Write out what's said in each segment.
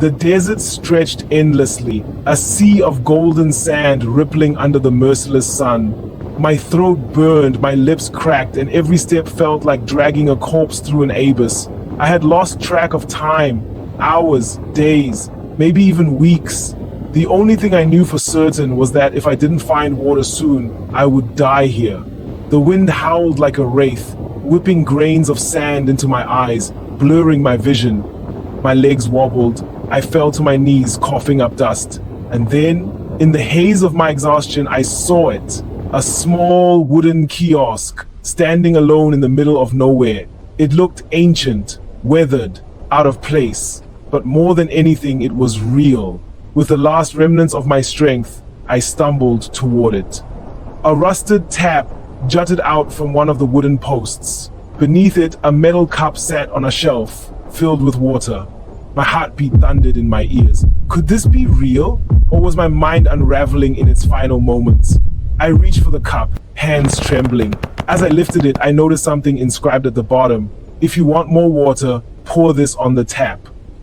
The desert stretched endlessly, a sea of golden sand rippling under the merciless sun. My throat burned, my lips cracked, and every step felt like dragging a corpse through an abyss. I had lost track of time, hours, days, maybe even weeks. The only thing I knew for certain was that if I didn't find water soon, I would die here. The wind howled like a wraith, whipping grains of sand into my eyes, blurring my vision. My legs wobbled. I fell to my knees, coughing up dust. And then, in the haze of my exhaustion, I saw it. A small wooden kiosk, standing alone in the middle of nowhere. It looked ancient, weathered, out of place. But more than anything, it was real. With the last remnants of my strength, I stumbled toward it. A rusted tap jutted out from one of the wooden posts. Beneath it, a metal cup sat on a shelf, filled with water. My heartbeat thundered in my ears. Could this be real? Or was my mind unraveling in its final moments? I reached for the cup, hands trembling. As I lifted it, I noticed something inscribed at the bottom. If you want more water, pour this on the tap.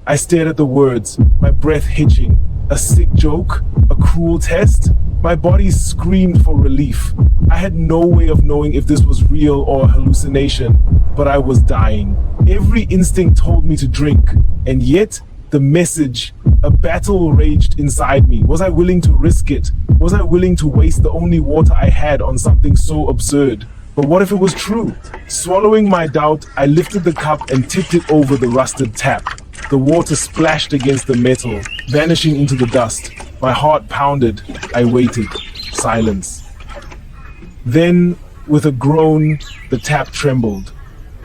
I stared at the words, my breath hitching. A sick joke? A cruel test? My body screamed for relief. I had no way of knowing if this was real or a hallucination, but I was dying. Every instinct told me to drink, and yet the message, a battle raged inside me. Was I willing to risk it? Was I willing to waste the only water I had on something so absurd? But what if it was true? Swallowing my doubt, I lifted the cup and tipped it over the rusted tap. The water splashed against the metal, vanishing into the dust. My heart pounded. I waited. Silence. Then, with a groan, the tap trembled.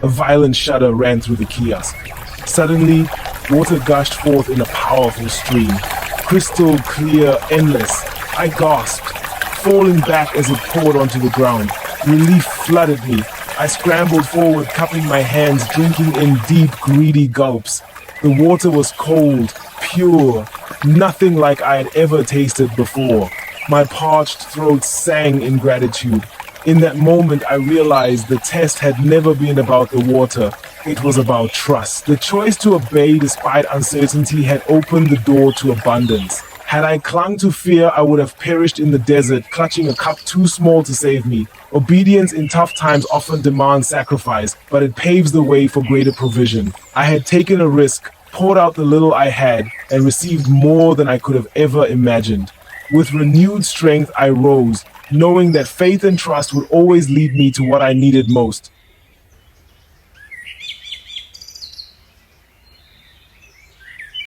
A violent shudder ran through the kiosk. Suddenly, water gushed forth in a powerful stream. Crystal clear, endless. I gasped, falling back as it poured onto the ground. Relief flooded me. I scrambled forward, cupping my hands, drinking in deep, greedy gulps. The water was cold, pure, nothing like I had ever tasted before. My parched throat sang in gratitude. In that moment, I realized the test had never been about the water. It was about trust. The choice to obey despite uncertainty had opened the door to abundance. Had I clung to fear, I would have perished in the desert, clutching a cup too small to save me. Obedience in tough times often demands sacrifice, but it paves the way for greater provision. I had taken a risk, poured out the little I had, and received more than I could have ever imagined. With renewed strength, I rose, knowing that faith and trust would always lead me to what I needed most.